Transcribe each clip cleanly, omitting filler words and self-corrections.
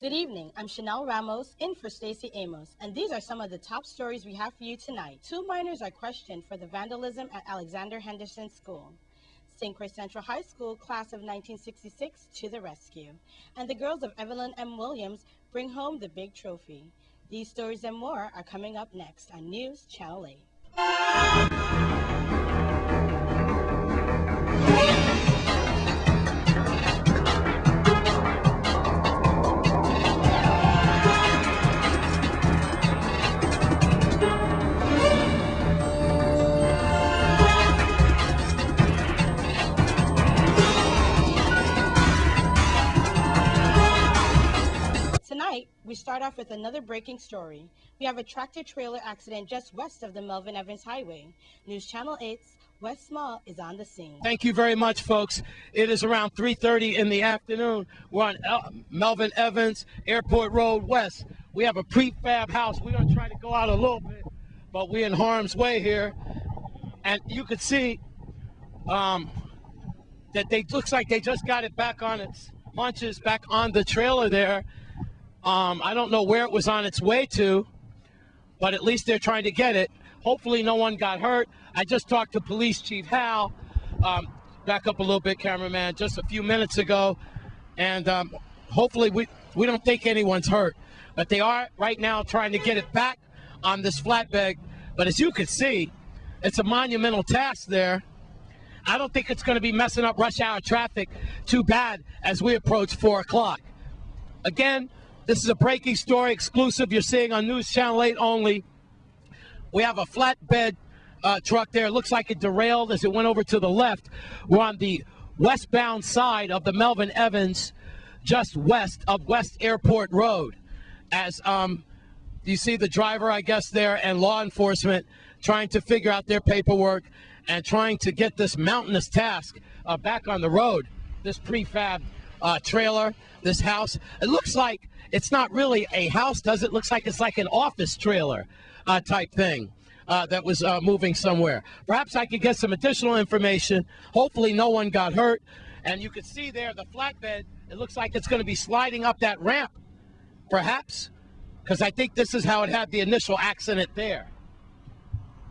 Good evening. I'm Chanel Ramos, in for Stacey Amos, and these are some of the top stories we have for you tonight. Two minors are questioned for the vandalism at Alexander Henderson School. St. Croix Central High School class of 1966 to the rescue. And the girls of Evelyn M. Williams bring home the big trophy. These stories and more are coming up next on News Channel 8. Tonight, we start off with another breaking story. We have a tractor-trailer accident just west of the Melvin Evans Highway. News Channel 8's Wes Small is on the scene. Thank you very much, folks. It is around 3:30 in the afternoon. We're on Melvin Evans, Airport Road West. We have a prefab house. We're going to try to go out a little bit, but we're in harm's way here. And you can see that looks like they just got it back on its haunches, back on the trailer there. I don't know where it was on its way to, but at least they're trying to get it. Hopefully no one got hurt. I just talked to Police Chief Hal, back up a little bit, cameraman, just a few minutes ago. And hopefully we don't think anyone's hurt. But they are right now trying to get it back on this flatbed. But as you can see, it's a monumental task there. I don't think it's going to be messing up rush hour traffic too bad as we approach 4 o'clock. Again, this is a breaking story exclusive you're seeing on News Channel 8 only. We have a flatbed truck there. It looks like it derailed as it went over to the left. We're on the westbound side of the Melvin Evans, just west of West Airport Road. As you see the driver, I guess, there, and law enforcement trying to figure out their paperwork and trying to get this mountainous task back on the road. This prefab trailer, this house. It looks like it's not really a house, does it? Looks like it's like an office trailer type thing that was moving somewhere. Perhaps I could get some additional information. Hopefully no one got hurt. And you can see there the flatbed, it looks like it's going to be sliding up that ramp, perhaps, because I think this is how it had the initial accident there.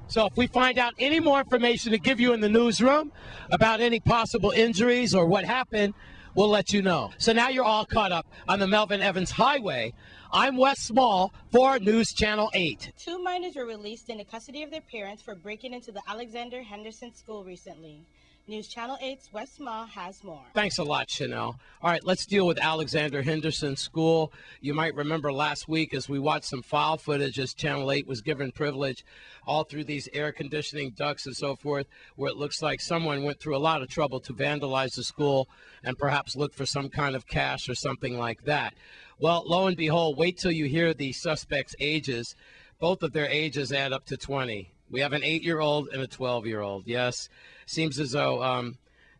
So if we find out any more information to give you in the newsroom about any possible injuries or what happened, we'll let you know. So now you're all caught up on the Melvin Evans Highway. I'm Wes Small for News Channel 8. Two minors were released in the custody of their parents for breaking into the Alexander Henderson School recently. News Channel 8's Wes Small has more. Thanks a lot, Chanel. All right, let's deal with Alexander Henderson School. You might remember last week as we watched some file footage as Channel 8 was given privilege all through these air conditioning ducts and so forth, where it looks like someone went through a lot of trouble to vandalize the school and perhaps look for some kind of cash or something like that. Well, lo and behold, wait till you hear the suspects' ages. Both of their ages add up to 20. We have an 8-year-old and a 12-year-old. Yes, seems as though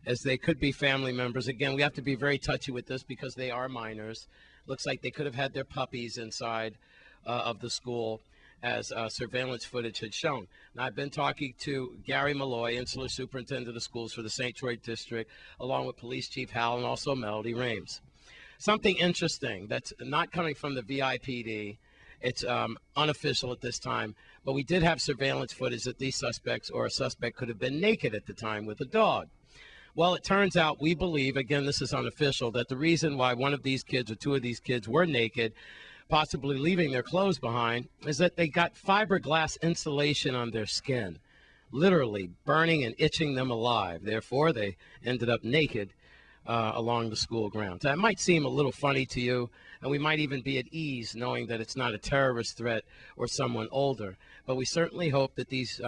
as they could be family members. Again, we have to be very touchy with this because they are minors. Looks like they could have had their puppies inside of the school, as surveillance footage had shown. Now, I've been talking to Gary Malloy, Insular Superintendent of Schools for the St. Croix District, along with Police Chief Hal and also Melody Rames. Something interesting that's not coming from the VIPD. It's unofficial at this time, but we did have surveillance footage that these suspects or a suspect could have been naked at the time with a dog. Well, it turns out, we believe, again, this is unofficial, that the reason why one of these kids or two of these kids were naked, possibly leaving their clothes behind, is that they got fiberglass insulation on their skin, literally burning and itching them alive. Therefore, they ended up naked along the school grounds. That might seem a little funny to you, and we might even be at ease knowing that it's not a terrorist threat or someone older. But we certainly hope that these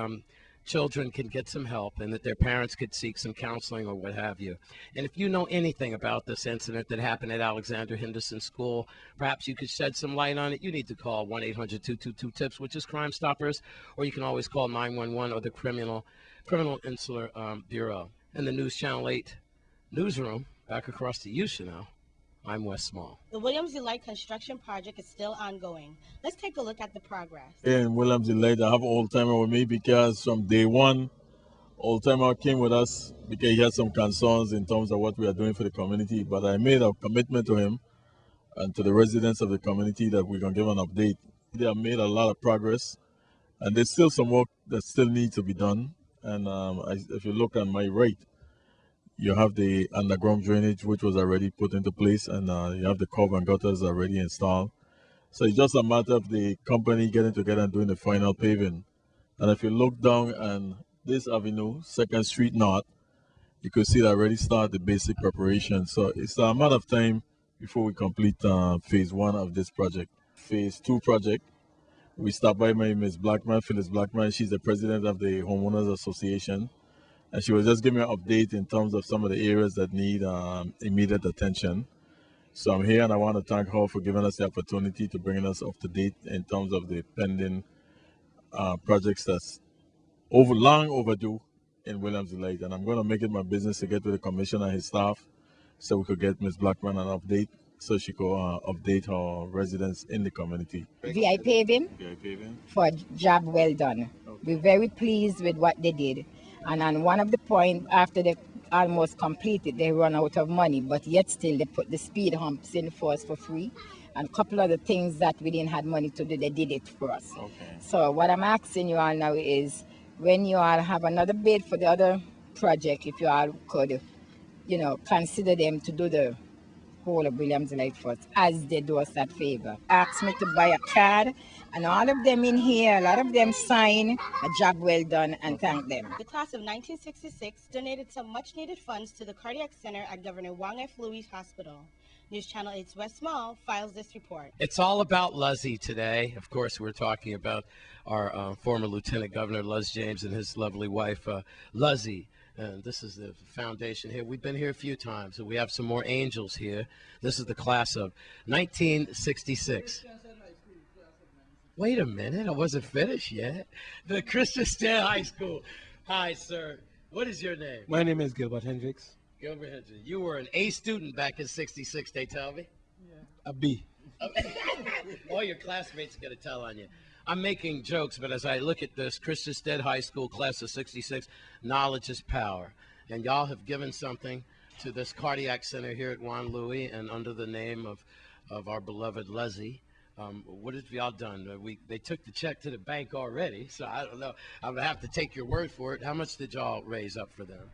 children can get some help and that their parents could seek some counseling or what have you. And if you know anything about this incident that happened at Alexander Henderson School, perhaps you could shed some light on it. You need to call 1-800-222-TIPS, which is Crime Stoppers, or you can always call 911 or the Criminal Insular Bureau. And the News Channel 8 newsroom, back across to you, Chanel. I'm Wes Small. The Williams Light construction project is still ongoing. Let's take a look at the progress. In Williams Light, I have an old-timer with me because from day one, old-timer came with us because he had some concerns in terms of what we are doing for the community. But I made a commitment to him and to the residents of the community that we're going to give an update. They have made a lot of progress, and there's still some work that still needs to be done. And if you look on my right, you have the underground drainage, which was already put into place, and you have the curb and gutters already installed. So it's just a matter of the company getting together and doing the final paving. And if you look down on this avenue, 2nd Street North, you could see that already start the basic preparation. So it's a matter of time before we complete phase 1 of this project. Phase 2 project, we stopped by my Ms. Blackman, Phyllis Blackman. She's the president of the Homeowners Association. And she was just giving me an update in terms of some of the areas that need immediate attention. So I'm here and I want to thank her for giving us the opportunity to bring us up to date in terms of the pending projects that's long overdue in Williams Delight. And I'm going to make it my business to get with the commissioner and his staff so we could get Ms. Blackman an update so she could update her residents in the community. VI paving for a job well done. Okay. We're very pleased with what they did. And on one of the points, after they almost completed, they run out of money, but yet still they put the speed humps in for us for free. And a couple of the things that we didn't have money to do, they did it for us. Okay. So what I'm asking you all now is, when you all have another bid for the other project, if you all could, consider them to do the whole of Williams Delight for us, as they do us that favor. Ask me to buy a card, and all of them in here, a lot of them sign a job well done and thank them. The class of 1966 donated some much-needed funds to the Cardiac Center at Governor Wang F. Louis Hospital. News Channel 8's West Mall files this report. It's all about Luzzy today. Of course, we're talking about our former Lieutenant Governor Luz James and his lovely wife, Luzzy. And this is the foundation here. We've been here a few times, and we have some more angels here. This is the class of 1966. Wait a minute, I wasn't finished yet. The Christian Stead High School. Hi, sir. What is your name? My name is Gilbert Hendricks. Gilbert Hendricks. You were an A student back in 66, they tell me? Yeah. A B. All your classmates are going to tell on you. I'm making jokes, but as I look at this Christian Stead High School class of 66, knowledge is power. And y'all have given something to this cardiac center here at Juan Louis and under the name of our beloved Luzzy. What have y'all done? They took the check to the bank already, so I don't know. I'm going to have to take your word for it. How much did y'all raise up for them?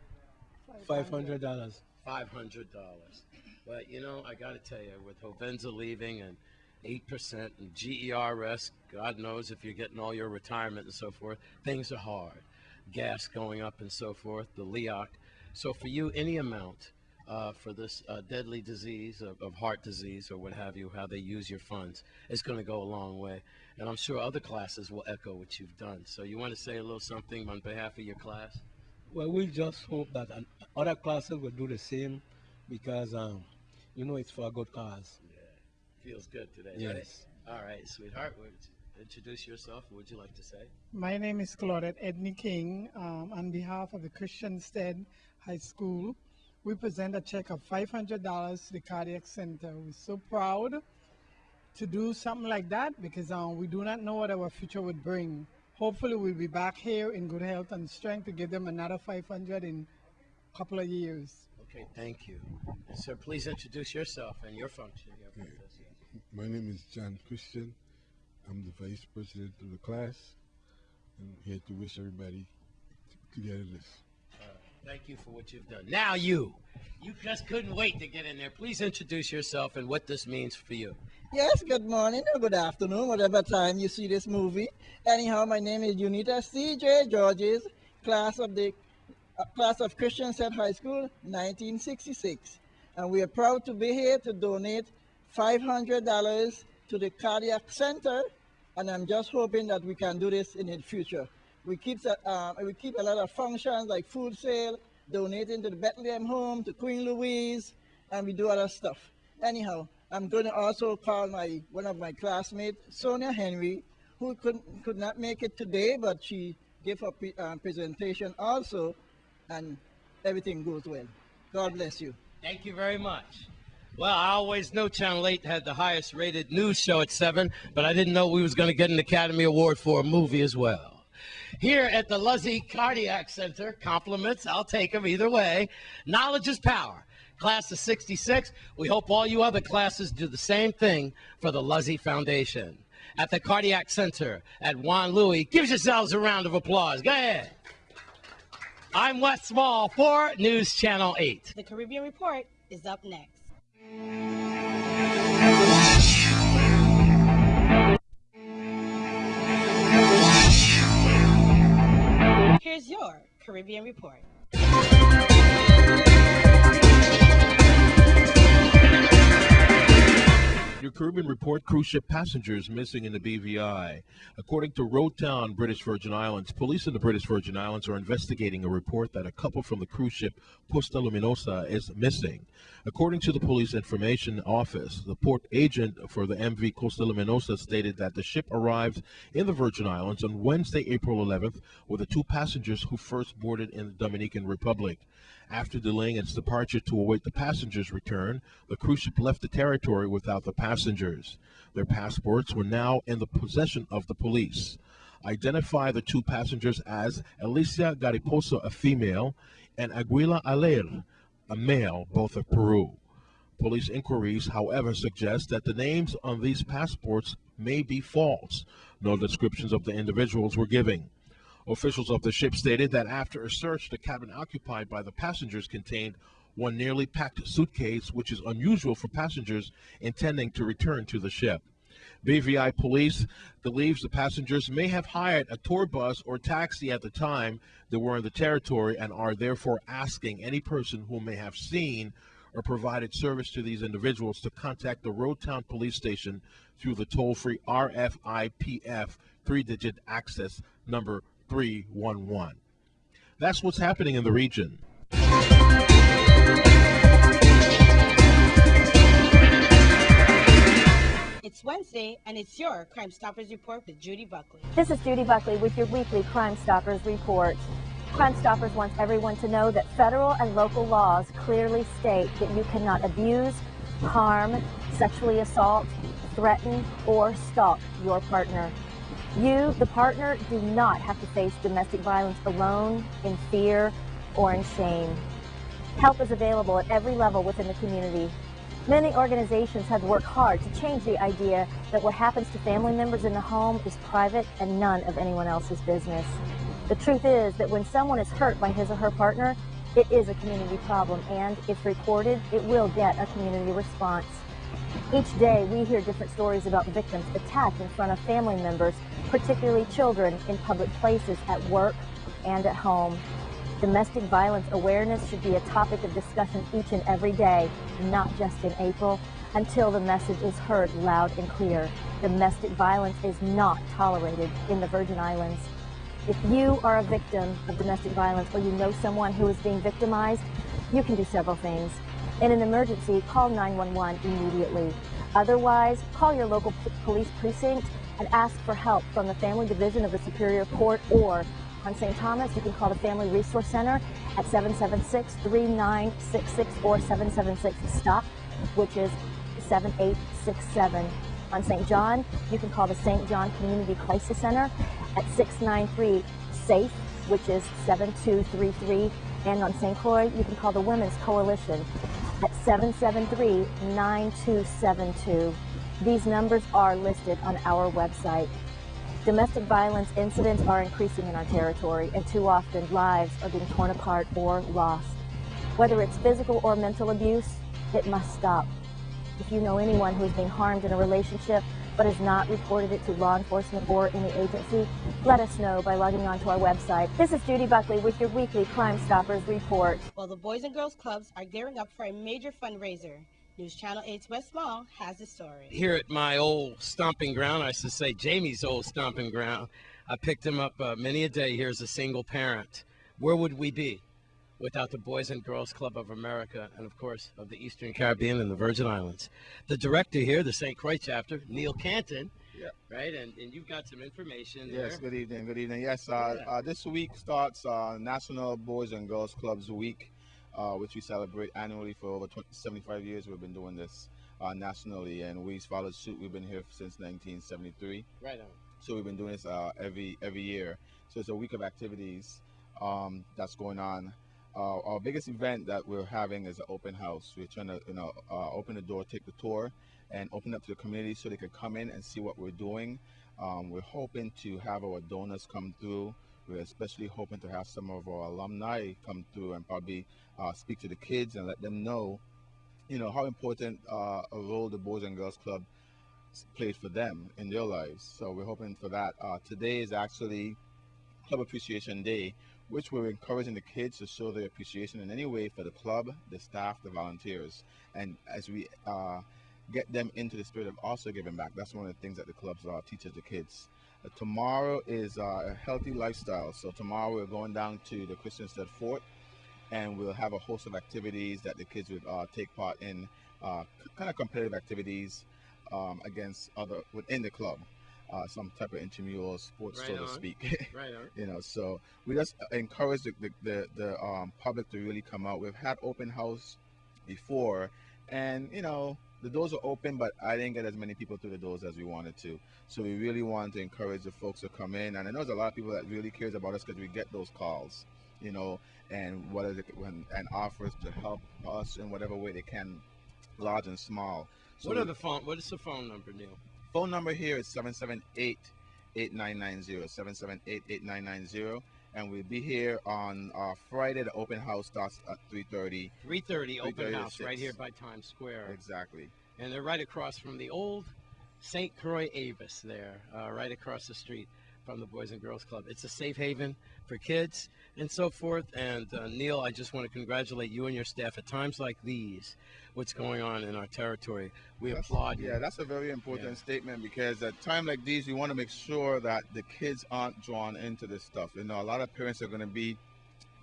$500. $500. But, I got to tell you, with Hovenza leaving and 8% and GERS, God knows if you're getting all your retirement and so forth, things are hard. Gas going up and so forth, the LEOC. So for you, any amount for this deadly disease of heart disease or what have you, how they use your funds, is going to go a long way. And I'm sure other classes will echo what you've done. So you want to say a little something on behalf of your class? Well, we just hope that other classes will do the same because, it's for a good cause. Feels good today. Yes. Right? All right, sweetheart. Introduce yourself. What would you like to say? My name is Claudette Edney King. On behalf of the Christian Stead High School, we present a check of $500 to the Cardiac Center. We're so proud to do something like that because we do not know what our future would bring. Hopefully, we'll be back here in good health and strength to give them another $500 in a couple of years. Okay, thank you. Sir, please introduce yourself and your function here. Okay. My name is John Christian. I'm the vice president of the class. I'm here to wish everybody together this. Thank you for what you've done. Now you just couldn't wait to get in there. Please introduce yourself and what this means for you. Yes, good morning or good afternoon, whatever time you see this movie. Anyhow, my name is Unita C.J. Georges, class of Christian Stead High School, 1966. And we are proud to be here to donate $500 to the Cardiac Center, and I'm just hoping that we can do this in the future. We keep a lot of functions like food sale, donating to the Bethlehem Home, to Queen Louise, and we do other stuff. Anyhow, I'm going to also call one of my classmates, Sonia Henry, who could not make it today, but she gave her presentation also, and everything goes well. God bless you. Thank you very much. Well, I always knew Channel 8 had the highest rated news show at 7, but I didn't know we was going to get an Academy Award for a movie as well. Here at the Luzzy Cardiac Center, compliments, I'll take them either way. Knowledge is power. Class of 66, we hope all you other classes do the same thing for the Luzzy Foundation. At the Cardiac Center at Juan Louis, give yourselves a round of applause. Go ahead. I'm Wes Small for News Channel 8. The Caribbean Report is up next. Here's your Caribbean Report. Your Caribbean Report: cruise ship passengers missing in the BVI. According to Road Town, British Virgin Islands, police in the British Virgin Islands are investigating a report that a couple from the cruise ship Costa Luminosa is missing. According to the police information office, the port agent for the MV Costa Luminosa stated that the ship arrived in the Virgin Islands on Wednesday, April 11th, with the two passengers who first boarded in the Dominican Republic. After delaying its departure to await the passengers' return, the cruise ship left the territory without the passengers. Their passports were now in the possession of the police. Identify the two passengers as Alicia Gariposo, a female, and Aguila Aler, a male, both of Peru. Police inquiries, however, suggest that the names on these passports may be false. No descriptions of the individuals were given. Officials of the ship stated that after a search, the cabin occupied by the passengers contained one nearly packed suitcase, which is unusual for passengers intending to return to the ship. BVI police believes the passengers may have hired a tour bus or taxi at the time they were in the territory and are therefore asking any person who may have seen or provided service to these individuals to contact the Road Town Police Station through the toll-free RFIPF 3-digit access number 311. That's what's happening in the region. It's Wednesday, and it's your Crime Stoppers Report with Judy Buckley. This is Judy Buckley with your weekly Crime Stoppers Report. Crime Stoppers wants everyone to know that federal and local laws clearly state that you cannot abuse, harm, sexually assault, threaten, or stalk your partner. You, the partner, do not have to face domestic violence alone, in fear, or in shame. Help is available at every level within the community. Many organizations have worked hard to change the idea that what happens to family members in the home is private and none of anyone else's business. The truth is that when someone is hurt by his or her partner, it is a community problem, and if reported, it will get a community response. Each day, we hear different stories about victims attacked in front of family members, particularly children, in public places, at work and at home. Domestic violence awareness should be a topic of discussion each and every day, not just in April, until the message is heard loud and clear. Domestic violence is not tolerated in the Virgin Islands. If you are a victim of domestic violence or you know someone who is being victimized, you can do several things. In an emergency, call 911 immediately. Otherwise, call your local police precinct and ask for help from the Family Division of the Superior Court, or on St. Thomas, you can call the Family Resource Center at 776-3966 or 776-STOP, which is 7867. On St. John, you can call the St. John Community Crisis Center at 693-SAFE, which is 7233. And on St. Croix, you can call the Women's Coalition at 773-9272. These numbers are listed on our website. Domestic violence incidents are increasing in our territory, and too often lives are being torn apart or lost. Whether it's physical or mental abuse, it must stop. If you know anyone who is being harmed in a relationship but has not reported it to law enforcement or any agency, let us know by logging on to our website. This is Judy Buckley with your weekly Crime Stoppers Report. Well, the Boys and Girls Clubs are gearing up for a major fundraiser. News Channel 8's West Small has the story. Here at my old stomping ground, I should say Jamie's old stomping ground, I picked him up many a day here as a single parent. Where would we be without the Boys and Girls Club of America and, of course, of the Eastern Caribbean and the Virgin Islands? The director here, the St. Croix chapter, Neil Canton, right? And you've got some information there. Yes, good evening, good evening. Yes, this week starts National Boys and Girls Clubs Week, which we celebrate annually for over 75 years. We've been doing this nationally, and we followed suit. We've been here since 1973. Right on. So we've been doing this every year. So it's a week of activities that's going on Our biggest event that we're having is an open house. We're trying to, open the door, take the tour, and open up to the community so they can come in and see what we're doing. We're hoping to have our donors come through. We're especially hoping to have some of our alumni come through and probably speak to the kids and let them know, how important a role the Boys and Girls Club played for them in their lives. So we're hoping for that. Today is actually Club Appreciation Day, which we're encouraging the kids to show their appreciation in any way for the club, the staff, the volunteers. And as we get them into the spirit of also giving back, that's one of the things that the clubs teaches the kids. Tomorrow is a healthy lifestyle. So tomorrow we're going down to the Christian Stead Fort, and we'll have a host of activities that the kids would take part in, kind of competitive activities against other within the club. Some type of intramural sports, so to speak. Right on. So we just encourage the public to really come out. We've had open house before, and the doors are open, but I didn't get as many people through the doors as we wanted to. So we really want to encourage the folks to come in, and I know there's a lot of people that really cares about us because we get those calls, and and offers to help us in whatever way they can, large and small. So what is the phone number, Neil? Phone number here is 778-8990, 778-8990, and we'll be here on Friday. The open house starts at 3:30. 3:30 open house right here by Times Square. Exactly. And they're right across from the old St. Croix Avis there, right across the street from the Boys and Girls Club. It's a safe haven for kids and so forth. And Neil, I just want to congratulate you and your staff at times like these. What's going on in our territory, we applaud you. Yeah, that's a very important statement, because at time like these, we want to make sure that the kids aren't drawn into this stuff. A lot of parents are going to be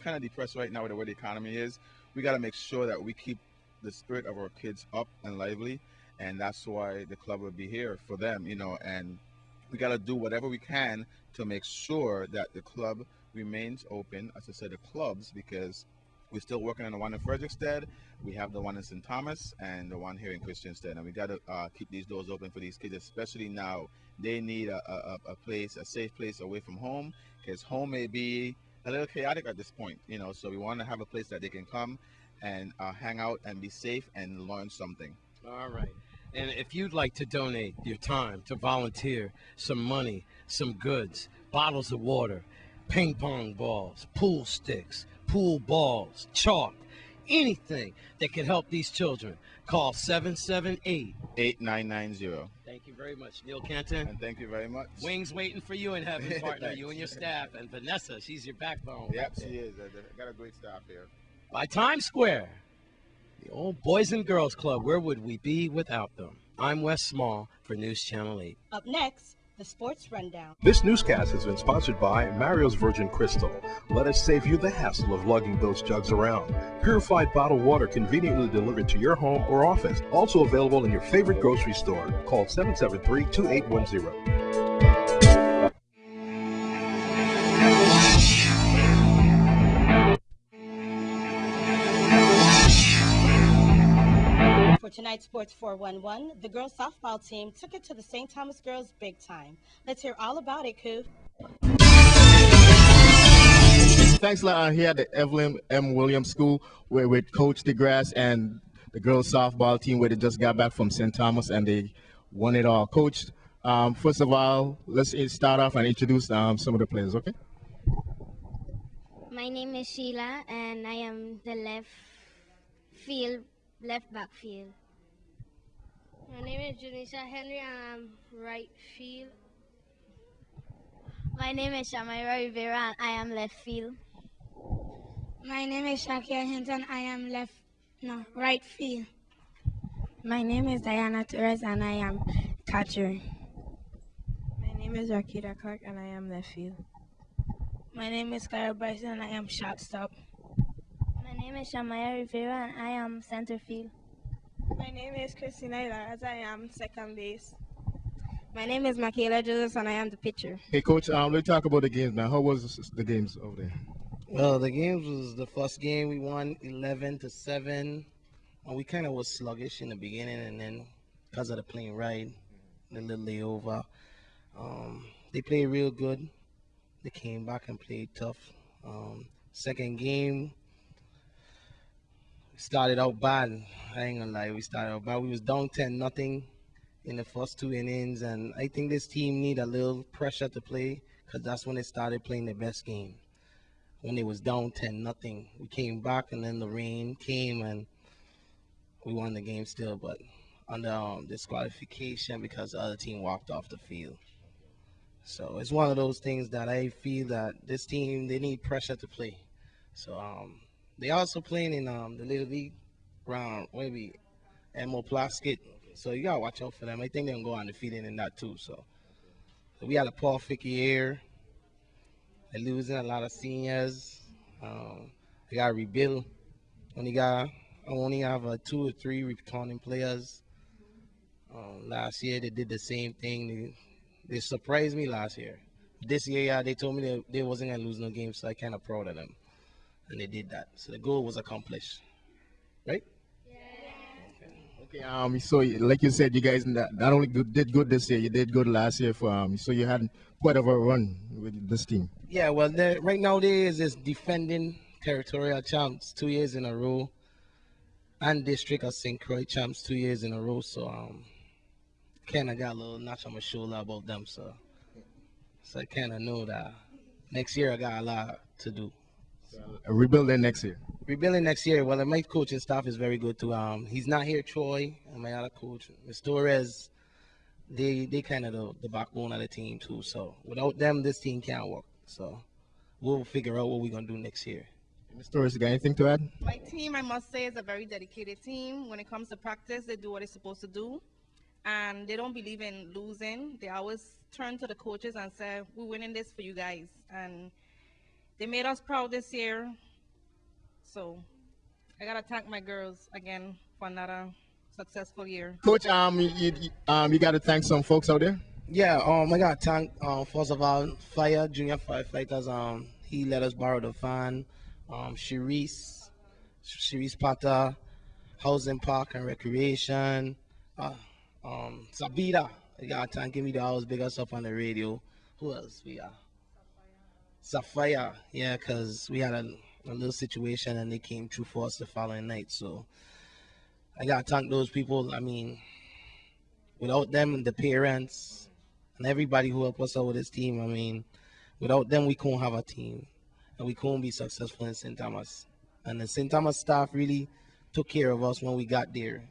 kind of depressed right now with the way the economy is. We got to make sure that we keep the spirit of our kids up and lively, and that's why the club will be here for them, and we got to do whatever we can to make sure that the club remains open. As I said, the clubs, because we're still working on the one in Frederickstead. We have the one in St. Thomas and the one here in Christiansted, and we got to keep these doors open for these kids, especially now. They need a place, a safe place away from home, because home may be a little chaotic at this point, so we want to have a place that they can come and hang out and be safe and learn something. All right. And if you'd like to donate your time, to volunteer, some money, some goods, bottles of water, ping pong balls, pool sticks, pool balls, chalk, anything that can help these children, call 778-8990. Thank you very much, Neil Canton. And thank you very much. Wings waiting for you in heaven, partner, you and your staff. And Vanessa, she's your backbone. Yep, she is. I got a great staff here. By Times Square, the old Boys and Girls Club, where would we be without them? I'm Wes Small for News Channel 8. Up next, the Sports Rundown. This newscast has been sponsored by Mario's Virgin Crystal. Let us save you the hassle of lugging those jugs around. Purified bottled water conveniently delivered to your home or office. Also available in your favorite grocery store. Call 773-2810. For tonight's Sports 411, the girls softball team took it to the St. Thomas girls big time. Let's hear all about it, Koo. Thanks a lot here at the Evelyn M. Williams School, where with Coach DeGrasse and the girls softball team, where they just got back from St. Thomas and they won it all. Coach, first of all, let's start off and introduce some of the players, okay? My name is Sheila, and I am the left backfield. My name is Janisha Henry, and I'm right field. My name is Shamaira Rivera, and I am left field. My name is Shakia Hinton, I am right field. My name is Diana Torres, and I am catcher. My name is Rakita Clark, and I am left field. My name is Kyle Bryson, and I am shortstop. My name is Shamaya Rivera, and I am center field. My name is Christina Ilarez, I am second base. My name is Michaela Joseph, and I am the pitcher. Hey, Coach, let's talk about the games now. How was the games over there? Well, the games was the first game we won 11-7. And we kind of was sluggish in the beginning, and then because of the plane ride, the little layover, they played real good. They came back and played tough. Second game, Started out bad. I ain't gonna lie, we started out bad. We was down 10-0 in the first 2 innings, and I think this team need a little pressure to play because that's when they started playing their best game. When they was down 10-0, we came back, and then the rain came, and we won the game still, but under disqualification because the other team walked off the field. So it's one of those things that I feel that this team, they need pressure to play. So they also playing in the Little League round, maybe Emo Plasket. So you gotta watch out for them. I think they're gonna go undefeated in that too. So we had a Paul Ficky year. They're losing a lot of seniors. They got to rebuild. I only have 2 or 3 returning players. Last year they did the same thing. They surprised me last year. This year, yeah, they told me they wasn't gonna lose no games, so I kind of proud of them. And they did that. So the goal was accomplished. Right? Okay. So like you said, you guys not only did good this year, you did good last year for so you had quite of a run with this team. Yeah, well, right now there is defending territorial champs 2 years in a row, and district of St. Croix champs 2 years in a row. So kind of got a little notch on my shoulder about them. So I kind of know that next year I got a lot to do. Rebuilding next year. Rebuilding next year. Well, my coaching staff is very good too. He's not here, Troy, and my other coach, Ms. Torres. They kind of the backbone of the team too. So without them, this team can't work. So we'll figure out what we're gonna do next year. Ms. Torres, you got anything to add? My team, I must say, is a very dedicated team. When it comes to practice, they do what they're supposed to do, and they don't believe in losing. They always turn to the coaches and say, "We're winning this for you guys," and they made us proud this year. So I gotta thank my girls again for another successful year. Coach, you got to thank some folks out there. Yeah, I gotta thank first of all Fire Junior Firefighters. He let us borrow the van. Sharice Potter, Housing Park and Recreation. Sabita, I gotta thank him. He always big us up on the radio. Who else we are? Sapphire, yeah, because we had a little situation and they came through for us the following night. So I gotta thank those people. I mean, without them, the parents and everybody who helped us out with this team, I mean, without them, we couldn't have a team and we couldn't be successful in St. Thomas. And the St. Thomas staff really took care of us when we got there.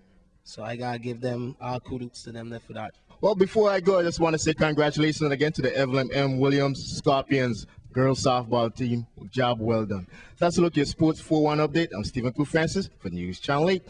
So I gotta give them all kudos to them for that. Well, before I go, I just want to say congratulations again to the Evelyn M. Williams Scorpions girls softball team. Job well done. That's a look at your Sports 4-1 update. I'm Stephen Q. Francis for News Channel 8.